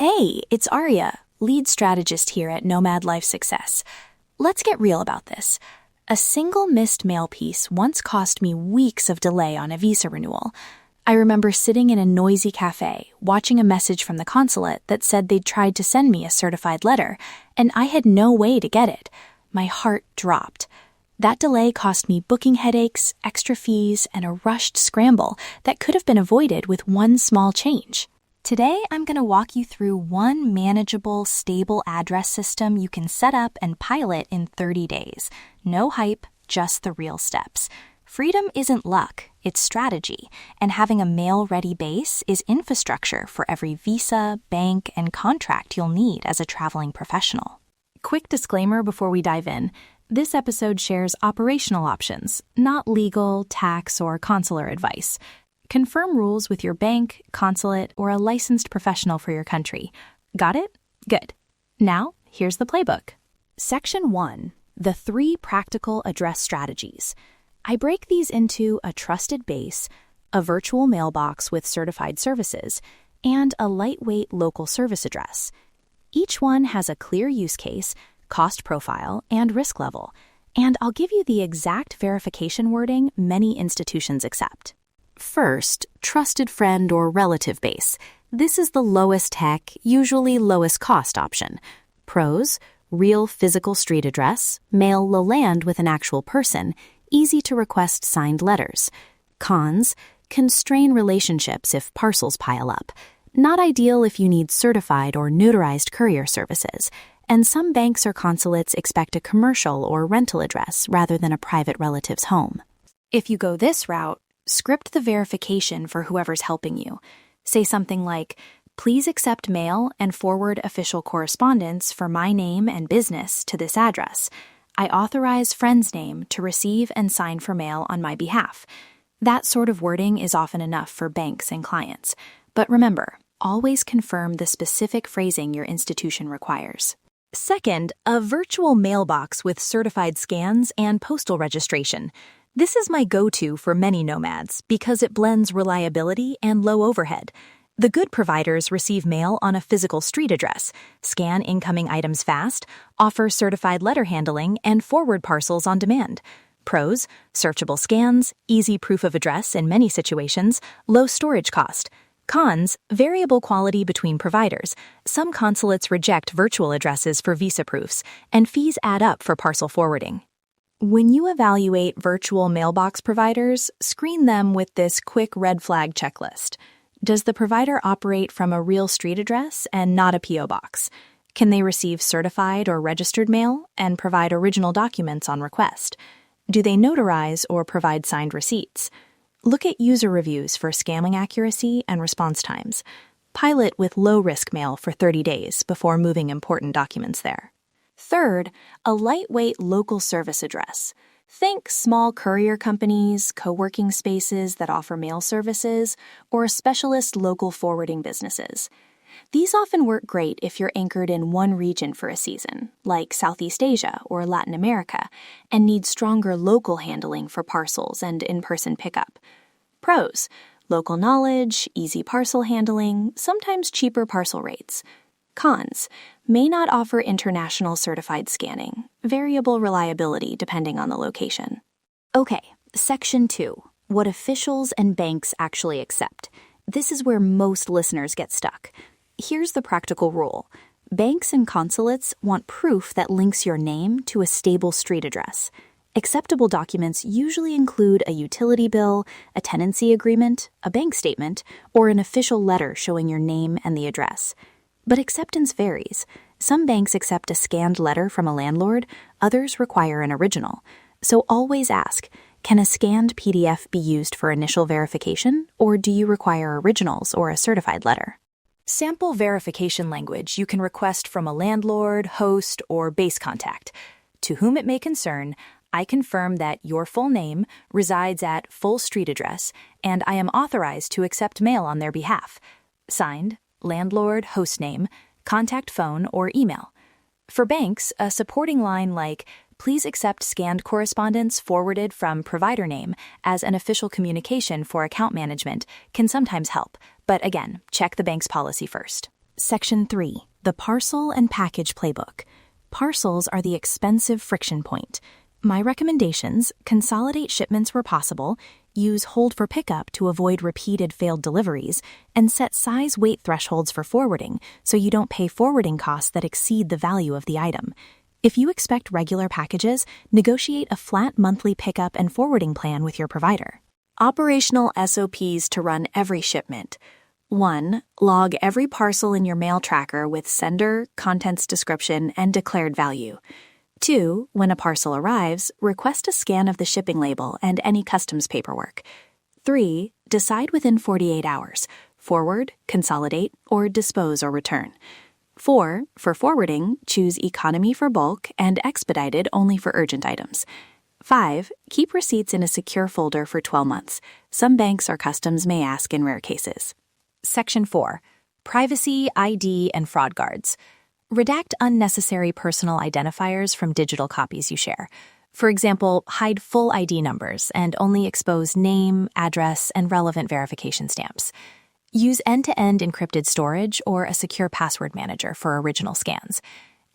Hey, it's Arya, lead strategist here at Nomad Life Success. Let's get real about this. A single missed mail piece once cost me weeks of delay on a visa renewal. I remember sitting in a noisy cafe, watching a message from the consulate that said they'd tried to send me a certified letter, and I had no way to get it. My heart dropped. That delay cost me booking headaches, extra fees, and a rushed scramble that could have been avoided with one small change. Today, I'm going to walk you through one manageable, stable address system you can set up and pilot in 30 days. No hype, just the real steps. Freedom isn't luck, it's strategy, and having a mail-ready base is infrastructure for every visa, bank, and contract you'll need as a traveling professional. Quick disclaimer before we dive in. This episode shares operational options, not legal, tax, or consular advice. Confirm rules with your bank, consulate, or a licensed professional for your country. Got it? Good. Now, here's the playbook. Section 1. The 3 practical address strategies. I break these into a trusted base, a virtual mailbox with certified services, and a lightweight local service address. Each one has a clear use case, cost profile, and risk level, and I'll give you the exact verification wording many institutions accept. First, trusted friend or relative base. This is the lowest tech, usually lowest cost option. Pros: real physical street address, mail low land with an actual person, easy to request signed letters. Cons: constrain relationships if parcels pile up. Not ideal if you need certified or notarized courier services. And some banks or consulates expect a commercial or rental address rather than a private relative's home. If you go this route, script the verification for whoever's helping you. Say something like, please accept mail and forward official correspondence for my name and business to this address. I authorize friend's name to receive and sign for mail on my behalf. That sort of wording is often enough for banks and clients. But remember, always confirm the specific phrasing your institution requires. Second, a virtual mailbox with certified scans and postal registration. This is my go-to for many nomads because it blends reliability and low overhead. The good providers receive mail on a physical street address, scan incoming items fast, offer certified letter handling, and forward parcels on demand. Pros: searchable scans, easy proof of address in many situations, low storage cost. Cons: variable quality between providers. Some consulates reject virtual addresses for visa proofs, and fees add up for parcel forwarding. When you evaluate virtual mailbox providers, screen them with this quick red flag checklist. Does the provider operate from a real street address and not a P.O. box? Can they receive certified or registered mail and provide original documents on request? Do they notarize or provide signed receipts? Look at user reviews for scamming accuracy and response times. Pilot with low-risk mail for 30 days before moving important documents there. Third, a lightweight local service address. Think small courier companies, co-working spaces that offer mail services, or specialist local forwarding businesses. These often work great if you're anchored in one region for a season, like Southeast Asia or Latin America, and need stronger local handling for parcels and in-person pickup. Pros: local knowledge, easy parcel handling, sometimes cheaper parcel rates. Cons: may not offer international certified scanning, variable reliability depending on the location. Okay, Section 2. What officials and banks actually accept. This is where most listeners get stuck. Here's the practical rule. Banks and consulates want proof that links your name to a stable street address. Acceptable documents usually include a utility bill, a tenancy agreement, a bank statement, or an official letter showing your name and the address. But acceptance varies. Some banks accept a scanned letter from a landlord, others require an original. So always ask, can a scanned PDF be used for initial verification, or do you require originals or a certified letter? Sample verification language you can request from a landlord, host, or base contact. To whom it may concern, I confirm that your full name resides at full street address, and I am authorized to accept mail on their behalf. Signed, landlord, host name, contact phone, or email. For banks, a supporting line like, please accept scanned correspondence forwarded from provider name as an official communication for account management can sometimes help, but again, check the bank's policy first. Section 3. The Parcel and Package Playbook. Parcels are the expensive friction point. My recommendations: consolidate shipments where possible, use hold for pickup to avoid repeated failed deliveries, and set size weight thresholds for forwarding so you don't pay forwarding costs that exceed the value of the item. If you expect regular packages, negotiate a flat monthly pickup and forwarding plan with your provider. Operational SOPs to run every shipment. 1. Log every parcel in your mail tracker with sender, contents description, and declared value. 2. When a parcel arrives, request a scan of the shipping label and any customs paperwork. 3. Decide within 48 hours. Forward, consolidate, or dispose or return. 4. For forwarding, choose economy for bulk and expedited only for urgent items. 5. Keep receipts in a secure folder for 12 months. Some banks or customs may ask in rare cases. Section 4. Privacy, ID, and fraud guards. Redact unnecessary personal identifiers from digital copies you share. For example, hide full ID numbers and only expose name, address, and relevant verification stamps. Use end-to-end encrypted storage or a secure password manager for original scans.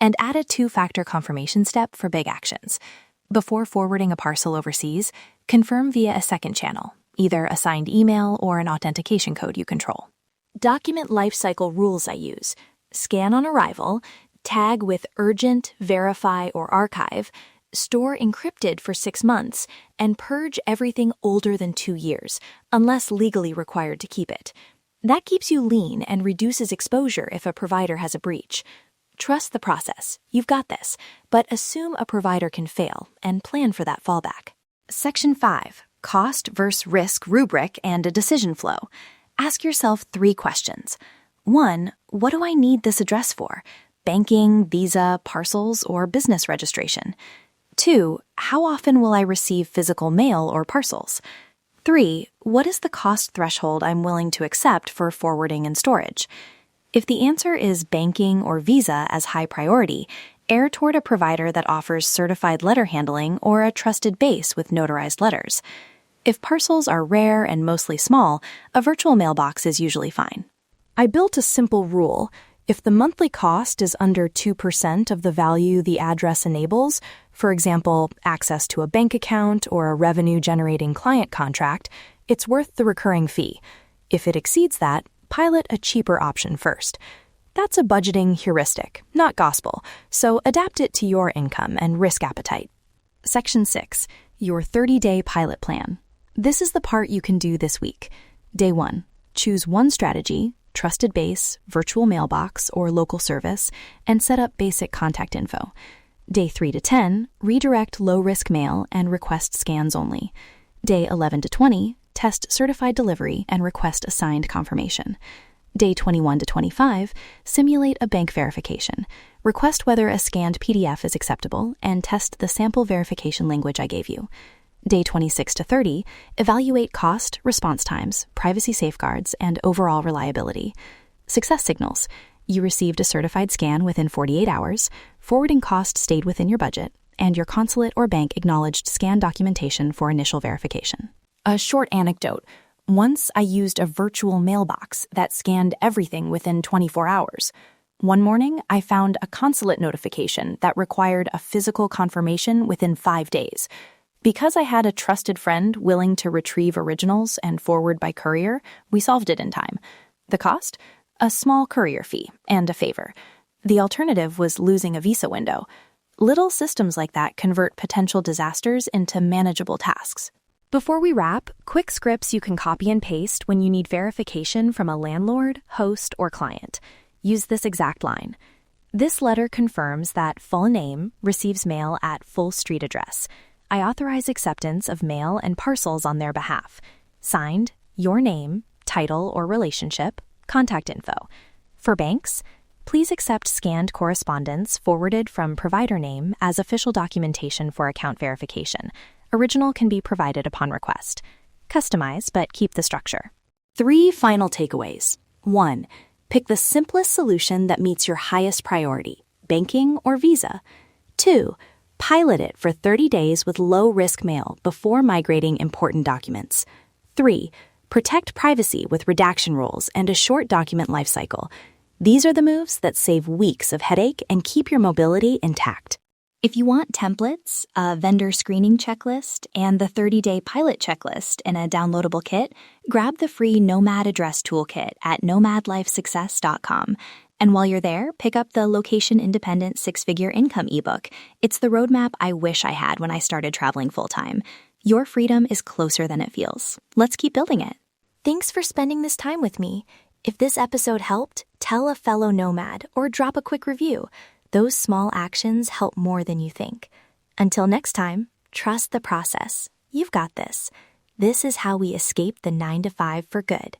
And add a two-factor confirmation step for big actions. Before forwarding a parcel overseas, confirm via a second channel, either a signed email or an authentication code you control. Document lifecycle rules I use: scan on arrival, tag with urgent, verify, or archive, store encrypted for 6 months, and purge everything older than 2 years, unless legally required to keep it. That keeps you lean and reduces exposure if a provider has a breach. Trust the process. You've got this, but assume a provider can fail and plan for that fallback. Section 5. Cost versus risk rubric and a decision flow. Ask yourself 3 questions. 1. What do I need this address for? Banking, visa, parcels, or business registration? 2. How often will I receive physical mail or parcels? 3. What is the cost threshold I'm willing to accept for forwarding and storage? If the answer is banking or visa as high priority, err toward a provider that offers certified letter handling or a trusted base with notarized letters. If parcels are rare and mostly small, a virtual mailbox is usually fine. I built a simple rule. If the monthly cost is under 2% of the value the address enables, for example, access to a bank account or a revenue-generating client contract, it's worth the recurring fee. If it exceeds that, pilot a cheaper option first. That's a budgeting heuristic, not gospel, so adapt it to your income and risk appetite. Section 6. Your 30-day pilot plan. This is the part you can do this week. Day 1. Choose one strategy, trusted base, virtual mailbox, or local service, and set up basic contact info. Day 3 to 10, redirect low-risk mail and request scans only. Day 11 to 20, test certified delivery and request a signed confirmation. Day 21 to 25, simulate a bank verification. Request whether a scanned PDF is acceptable and test the sample verification language I gave you. Day 26 to 30, evaluate cost, response times, privacy safeguards, and overall reliability. Success signals: you received a certified scan within 48 hours, forwarding cost stayed within your budget, and your consulate or bank acknowledged scan documentation for initial verification. A short anecdote. Once I used a virtual mailbox that scanned everything within 24 hours. One morning, I found a consulate notification that required a physical confirmation within 5 days. Because I had a trusted friend willing to retrieve originals and forward by courier, we solved it in time. The cost? A small courier fee and a favor. The alternative was losing a visa window. Little systems like that convert potential disasters into manageable tasks. Before we wrap, quick scripts you can copy and paste when you need verification from a landlord, host, or client. Use this exact line. This letter confirms that full name receives mail at full street address. I authorize acceptance of mail and parcels on their behalf. Signed, your name, title or relationship, contact info. For banks, please accept scanned correspondence forwarded from provider name as official documentation for account verification. Original can be provided upon request. Customize, but keep the structure. 3 final takeaways. 1. Pick the simplest solution that meets your highest priority, banking or visa. 2. Pilot it for 30 days with low-risk mail before migrating important documents. 3. Protect privacy with redaction rules and a short document lifecycle. These are the moves that save weeks of headache and keep your mobility intact. If you want templates, a vendor screening checklist, and the 30-day pilot checklist in a downloadable kit, grab the free Nomad Address Toolkit at nomadlifesuccess.com. And while you're there, pick up the Location Independent Six-Figure Income ebook. It's the roadmap I wish I had when I started traveling full-time. Your freedom is closer than it feels. Let's keep building it. Thanks for spending this time with me. If this episode helped, tell a fellow nomad or drop a quick review. Those small actions help more than you think. Until next time, trust the process. You've got this. This is how we escape the 9-to-5 for good.